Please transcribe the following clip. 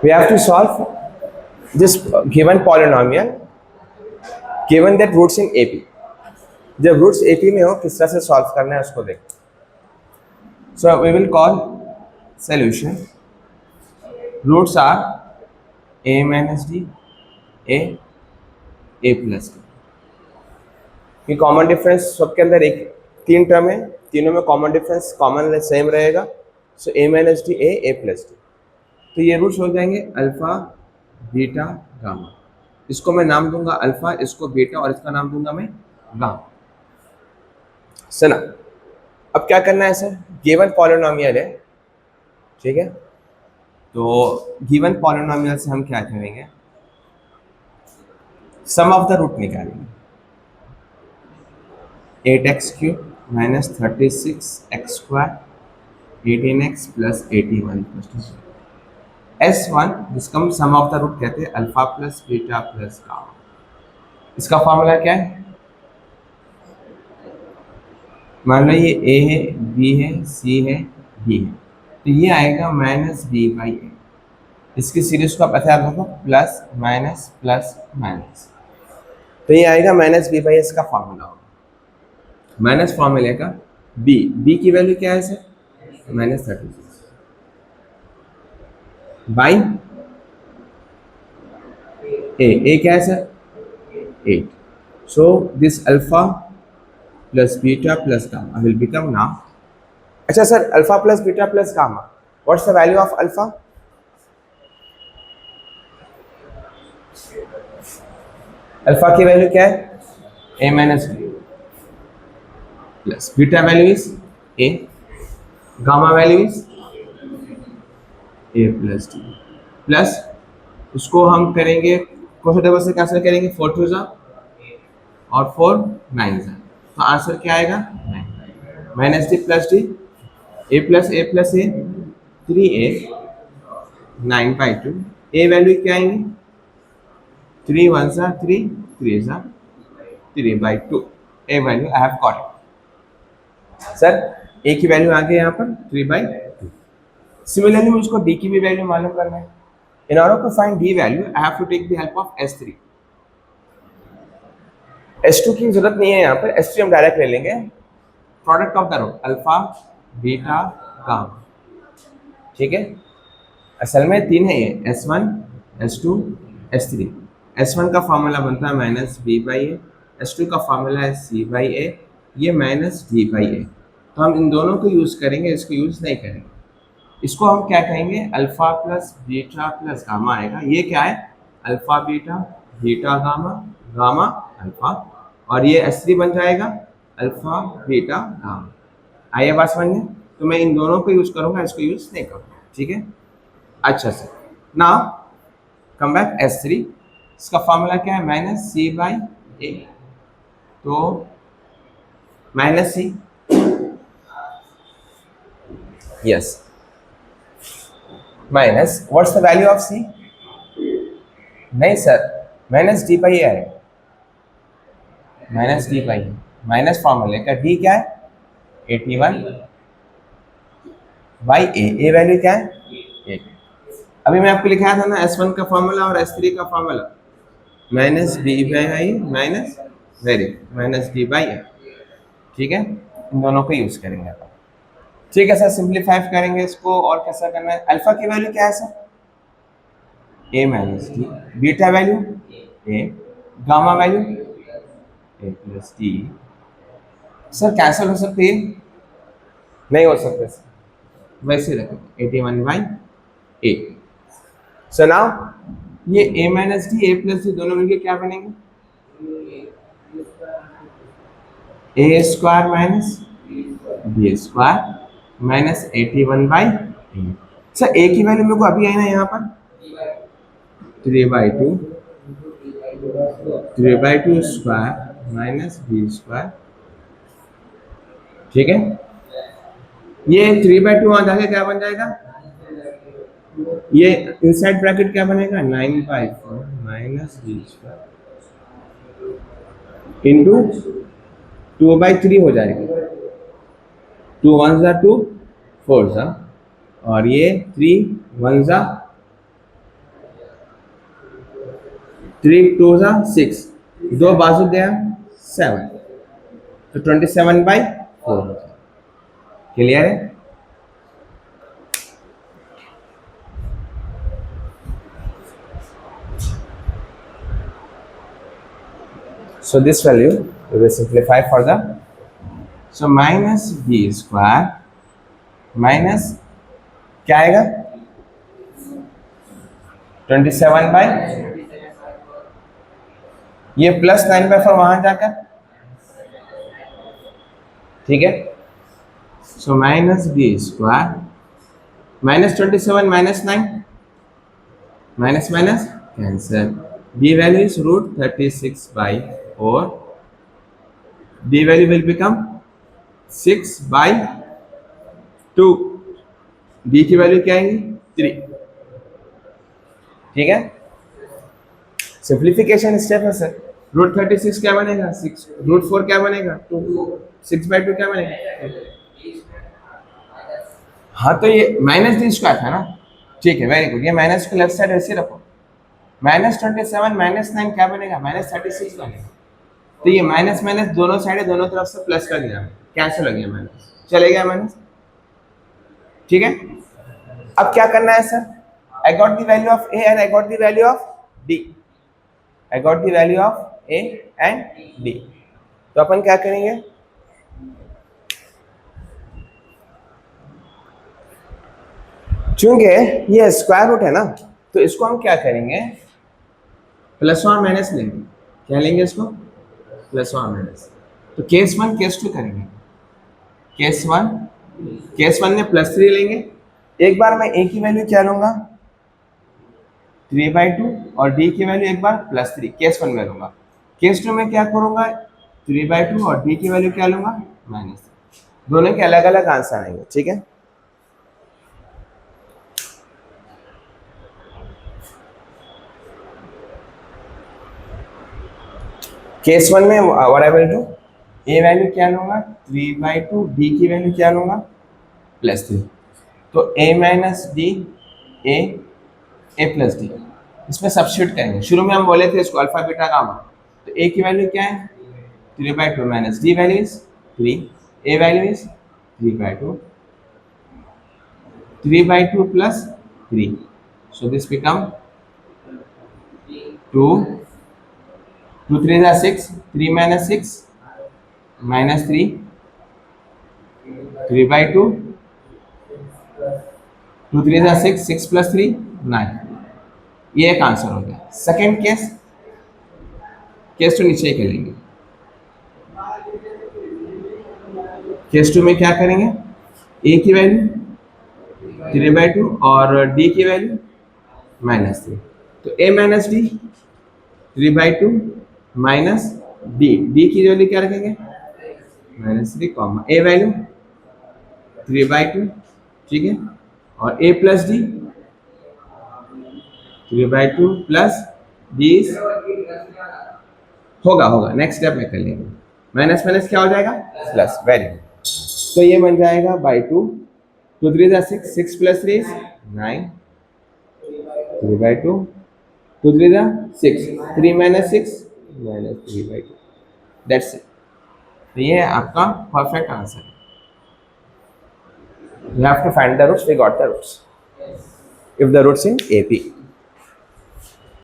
We have to solve this given polynomial given that roots in AP. जब roots AP में हो किस तरह से solve करना है उसको देख. So we will call solution. Roots are a minus d, a plus d. ये कॉमन डिफरेंस सबके अंदर एक 3 टर्म है, तीनों में कॉमन डिफरेंस कॉमन सेम रहेगा. सो a minus D a plus D. तो ये रूट्स हो जाएंगे अल्फा बीटा गामा. इसको मैं नाम दूंगा अल्फा, इसको बीटा और इसका नाम दूंगा मैं गामा. सुना, अब क्या करना है सर, गिवन पॉलिनोमियल है, ठीक है. तो गिवन पॉलिनोमियल से हम क्या करेंगे, सम ऑफ द रूट निकालेंगे. 8x cube minus 36x square 18x plus 81 plus S1, जिसका हम सम ऑफ द रूट कहते हैं alpha plus beta plus gamma. इसका फॉर्मूला क्या है, मान लो ये a है, b है, c है, d है, तो ये आएगा माइनस b बाई ए. इसकी सीरीज को आप ऐसे याद रखो, प्लस माइनस प्लस माइनस, तो ये आएगा माइनस b बाई. इसका फॉर्मूला होगा माइनस फॉर्मूले का b की वैल्यू क्या है सर, माइनस 36 बाई ए क्या है sir, 8. So this alpha plus beta plus gamma will become now. अच्छा sir, alpha plus beta plus gamma, what's the value of alpha, alpha की वैल्यू क्या है, a minus B plus beta value is a, gamma value is a plus D plus, उसको हम करेंगे question table से cancel करेंगे, 4 to जा और 4 9 जा, तो आंसर क्या आएगा 9 minus D plus D, a plus A 3a 9 by 2. A value क्या आएंगी, 3 1 जा 3 3 जा 3 by 2. A value I have got it sir. A की वैल्यू आ गई यहाँ पर 3 बाई 2. सिमिलरली मुझको डी की भी वैल्यू मालूम करना है. In order to find the value I have to take the help of S3. S2 की जरूरत नहीं है यहाँ पर, S3 हम डायरेक्ट ले लेंगे. Product of the root alpha beta gamma, ठीक है. असल में 3 है ये, S1 S2 S3. S1 का फॉर्मूला बनता है minus B by A, S2 का फॉर्मूला है सी बाई ए, ये माइनस डी बाई ए. तो हम इन दोनों को यूज करेंगे, इसको यूज नहीं करेंगे. इसको हम क्या कहेंगे, alpha plus beta plus gamma आएगा. ये क्या है, alpha beta beta gamma gamma alpha, और ये S3 बन जाएगा अल्फा बीटा गामा. आइए बात समझिए. तो मैं इन दोनों को यूज करूंगा, इसको यूज नहीं करूंगा, ठीक है. अच्छा sir, now come back S3. इसका फॉर्मूला क्या है, माइनस सी बाई ए, तो minus C, yes, minus what's the value of C, नहीं सर, माइनस डी बाई है, माइनस डी बाई, माइनस फॉर्मूले का डी क्या है 81 बाई ए वैल्यू क्या है 8. अभी मैं आपको लिखाया था ना S1 का फॉर्मूला और S3 का formula, minus D by I minus minus D by A, ठीक है. इन दोनों को यूज करेंगे, ठीक है सर. सिंप्लीफाई करेंगे इसको, और कैसा करना है, अल्फा की वैल्यू क्या है sir, a minus D, beta value a, gamma value a plus D. Sir cancel हो सकती है, नहीं हो सकते सर, वैसे रखें 81 बाई a. सो नाउ ये a minus D a plus D दोनों मिलके क्या बनेंगे, a square minus b square minus 81 by A. Sir a की वैल्यू मेरे को अभी आई ना यहाँ पर 3 by 2 square minus B square, ठीक है. ये 3 बाई 2 वहां जाके क्या बन जाएगा, ये इनसाइड ब्रैकेट क्या बनेगा 9 by 4 minus B square into 2 by 3 हो जाएगा, 2 1 जा 2 4 जा, और ये 3 1 जा 3 2 जा 6, दो बाजू गया 7, तो 27/4 क्लियर है। So this value we will simplify further. So minus b square minus क्या आएगा 27 ये प्लस 9/4 वहां जाकर, ठीक है। So minus B square minus 27 minus 9 minus minus cancel, b value is √36/4, b value will become 6/2, b की value क्या आएगी 3, ठीक है। सिंप्लीफिकेशन स्टेप है सर। √36 क्या बनेगा 6, √4 क्या बनेगा 2, 6/2 क्या बनेगा, हाँ तो ये माइनस डी स्क्वायर था ना, ठीक है वेरी गुड। ये माइनस को लेफ्ट साइड ऐसे रखो, -27 -9 क्या बनेगा -36 बनेगा। तो ये माइनस माइनस दोनों साइड दोनों तरफ से प्लस कर दिया, कैंसिल हो गया माइनस, चले गया माइनस, ठीक है। अब क्या करना है sir, I got the value of A and I got the value of D, I got the value of A and D. तो अपन क्या करेंगे, चूंकि ये स्क्वायर रूट है ना, तो इसको हम क्या करेंगे प्लस और माइनस लेंगे, क्या लेंगे इसको प्लस और माइनस। तो केस 1 केस 2 करेंगे, केस 1 में +3 लेंगे, एक बार मैं ए की वैल्यू क्या लूंगा 3/2 और डी की वैल्यू एक बार +3 केस 1 में लूंगा। केस 2 में क्या करूंगा 3/2 और डी की वैल्यू क्या लूंगा -3, दोनों के अलग अलग आंसर आएंगे, ठीक है। केस 1 में what I will do, A value क्या लूंगा 3/2, डी की वैल्यू क्या लूंगा +3, तो a minus D A plus D, इसमें सब्स्टिट्यूट करेंगे। शुरू में हम बोले थे इसको अल्फा बीटा गामा, तो a की वैल्यू क्या है 3/2 minus D value is 3, a value is 3/2, 3/2 plus 3, so this become 2, 2 3 is 6, 3 minus 6 minus 3, 3/2, 2 3 is 6, 6 plus 3 9, ये एक आंसर हो गया। सेकेंड केस 2 नीचे खेलेंगे, केस 2 में क्या करेंगे a की वैल्यू 3/2 और d की वैल्यू -3, तो a minus D 3/2 minus D की वैल्यू क्या रखेंगे -3 कॉमा a वैल्यू 3/2, ठीक है, और a plus D 3/2 plus D होगा नेक्स्ट स्टेप में कर लेंगे, माइनस माइनस क्या हो जाएगा प्लस, वेरी गुड। तो ये बन जाएगा /2, 2 3 is 6, 6 plus 3 is 9, 3/2, 2 3 is 6, 3 minus 6 minus 3/2, that's it. तो ये है आपका perfect answer. You have to find the roots, we got the roots if the roots in AP.